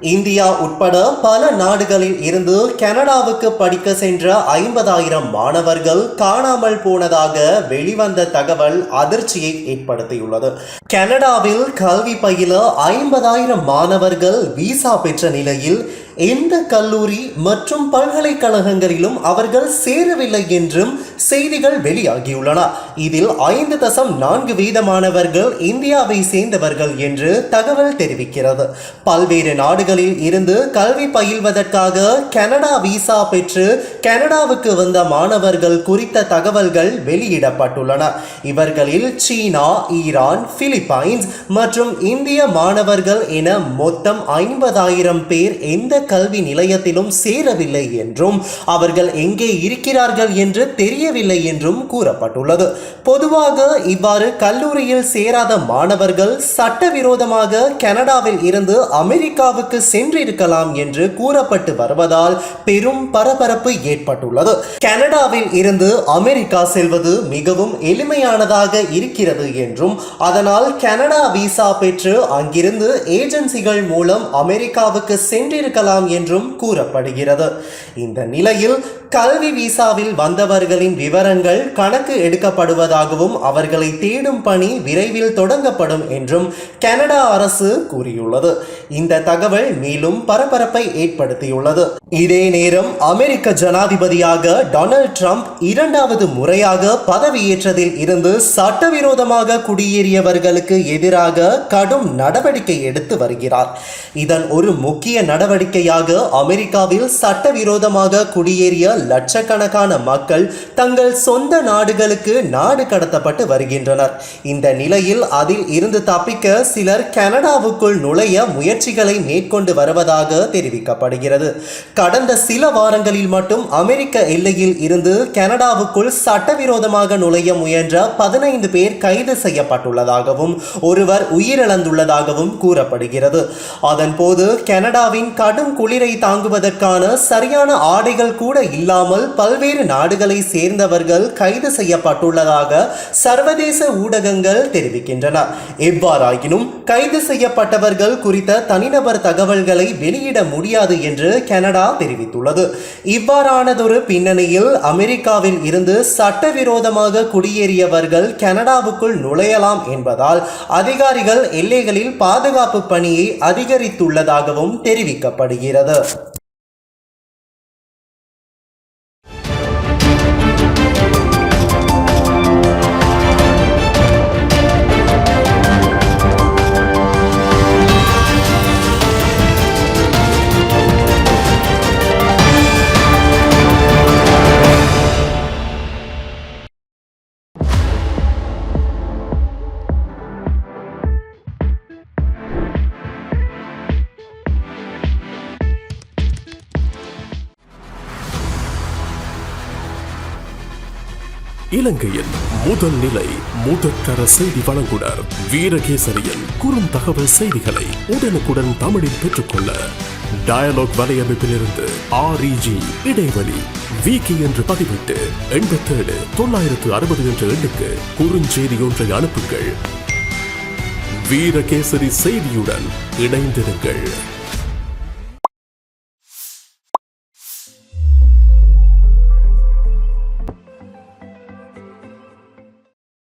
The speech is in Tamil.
இந்தியா உட்பட பல நாடுகளில் இருந்து கனடாவுக்கு படிக்க சென்ற 50,000 மாணவர்கள் காணாமல் போனதாக வெளிவந்த தகவல் அதிர்ச்சியை ஏற்படுத்தியுள்ளது. கனடாவில் கல்வி பயில 50,000 மாணவர்கள் விசா பெற்ற நிலையில் எந்த கல்லூரி மற்றும் பல்கலைக்கழகங்களிலும் அவர்கள் சேரவில்லை என்றும் செய்திகள் வெளியாகியுள்ளன. இதில் 5.4% மாணவர்கள் இந்தியாவை சேர்ந்தவர்கள் என்று தகவல் தெரிவிக்கிறது. பல்வேறு நாடுகளில் இருந்து கல்வி பயில்வதற்காக கனடா விசா பெற்று கனடாவுக்கு வந்த மாணவர்கள் குறித்த தகவல்கள் வெளியிடப்பட்டுள்ளன. இவர்களில் சீனா, ஈரான், பிலிப்பைன்ஸ் மற்றும் இந்திய மாணவர்கள் என மொத்தம் 50,000 பேர் எந்த கல்வி நிலையத்திலும் சேரவில்லை என்றும் அவர்கள் எங்கே இருக்கிறார்கள் என்று தெரியவில்லை என்றும் கூறப்பட்டுள்ளது. பொதுவாக இவ்வாறு கல்லூரியில் சேராத மாணவர்கள் சட்டவிரோதமாக கனடாவில் இருந்து அமெரிக்காவுக்கு சென்றிருக்கலாம் என்று கூறப்பட்டு வருவதால் பெரும் பரபரப்பு ஏற்பட்டுள்ளது. கனடாவில் இருந்து அமெரிக்கா செல்வது மிகவும் எளிமையானதாக இருக்கிறது என்றும் அதனால் கனடா விசா பெற்று அங்கிருந்து ஏஜென்சிகள் மூலம் அமெரிக்காவுக்கு சென்றிருக்கலாம் என்றும் கூறப்படுகிறது. இந்த நிலையில் கல்வி விசாவில் வந்தவர்களின் விவரங்கள் கணக்கு எடுக்கப்படுவதாகவும் அவர்களை தேடும் பணி விரைவில் தொடங்கப்படும் என்றும் கனடா அரசு கூறியுள்ளது. இந்த தகவல் மேலும் பரபரப்பை ஏற்படுத்தியுள்ளது. இதே நேரம் அமெரிக்க ஜனாதிபதியாக டொனால்ட் ட்ரம்ப் 2வது முறையாக பதவியேற்றதில் இருந்து சட்டவிரோதமாக குடியேறியவர்களுக்கு எதிராக கடும் நடவடிக்கை எடுத்து வருகிறார். இதன் ஒரு முக்கிய நடவடிக்கையாக அமெரிக்காவில் சட்டவிரோதமாக குடியேறிய லட்சக்கணக்கான மக்கள் தங்கள் சொந்த நாடுகளுக்கு நாடு கடத்தப்பட்டு வருகின்றனர். இந்த நிலையில் அதில் இருந்து தப்பிக்க சிலர் கனடாவுக்குள் நுழைய முயற்சிகளை மேற்கொண்டு வருவதாக தெரிவிக்கப்படுகிறது. கடந்த சில வாரங்களில் மட்டும் அமெரிக்க எல்லையில் இருந்து கனடாவுக்குள் சட்டவிரோதமாக நுழைய முயன்ற 15 பேர் கைது செய்யப்பட்டுள்ளதாகவும் ஒருவர் உயிரிழந்துள்ளதாகவும் கூறப்படுகிறது. அதன்போது கனடாவின் கடும் குளிரை தாங்குவதற்கான சரியான ஆடைகள் கூட இல்லாமல் பல்வேறு நாடுகளை சேர்ந்தவர்கள் கைது செய்யப்பட்டுள்ளதாக சர்வதேச ஊடகங்கள் தெரிவிக்கின்றன. எவ்வாறாயினும் கைது செய்யப்பட்டவர்கள் குறித்த தனிநபர் தகவல்களை வெளியிட முடியாது என்று கனடா தெரிவித்துள்ளது. இவ்வாறானதொரு பின்னணியில் அமெரிக்காவில் இருந்து சட்டவிரோதமாக குடியேறியவர்கள் கனடாவுக்குள் நுழையலாம் என்பதால் அதிகாரிகள் எல்லைகளில் பாதுகாப்பு பணியை அதிகரித்துள்ளதாகவும் தெரிவிக்கப்படுகிறது. இலங்கையின் முதல் நிலை முதற்கர செய்தி வழங்குனர் வீரகேசரியின் குறுந்தகவல் செய்திகளை உடனுக்குடன் தமிழில் பெற்றுக்கொள்ள டயலாக் வலையமைப்பிலிருந்து REG இடைவெளி வீக்கி என்று பதிவிட்டு 87 960 என்ற எண்ணுக்கு குறுஞ்செய்தி ஒன்றை அனுப்புங்கள். வீரகேசரி செய்தியுடன் இணைந்திருங்கள்.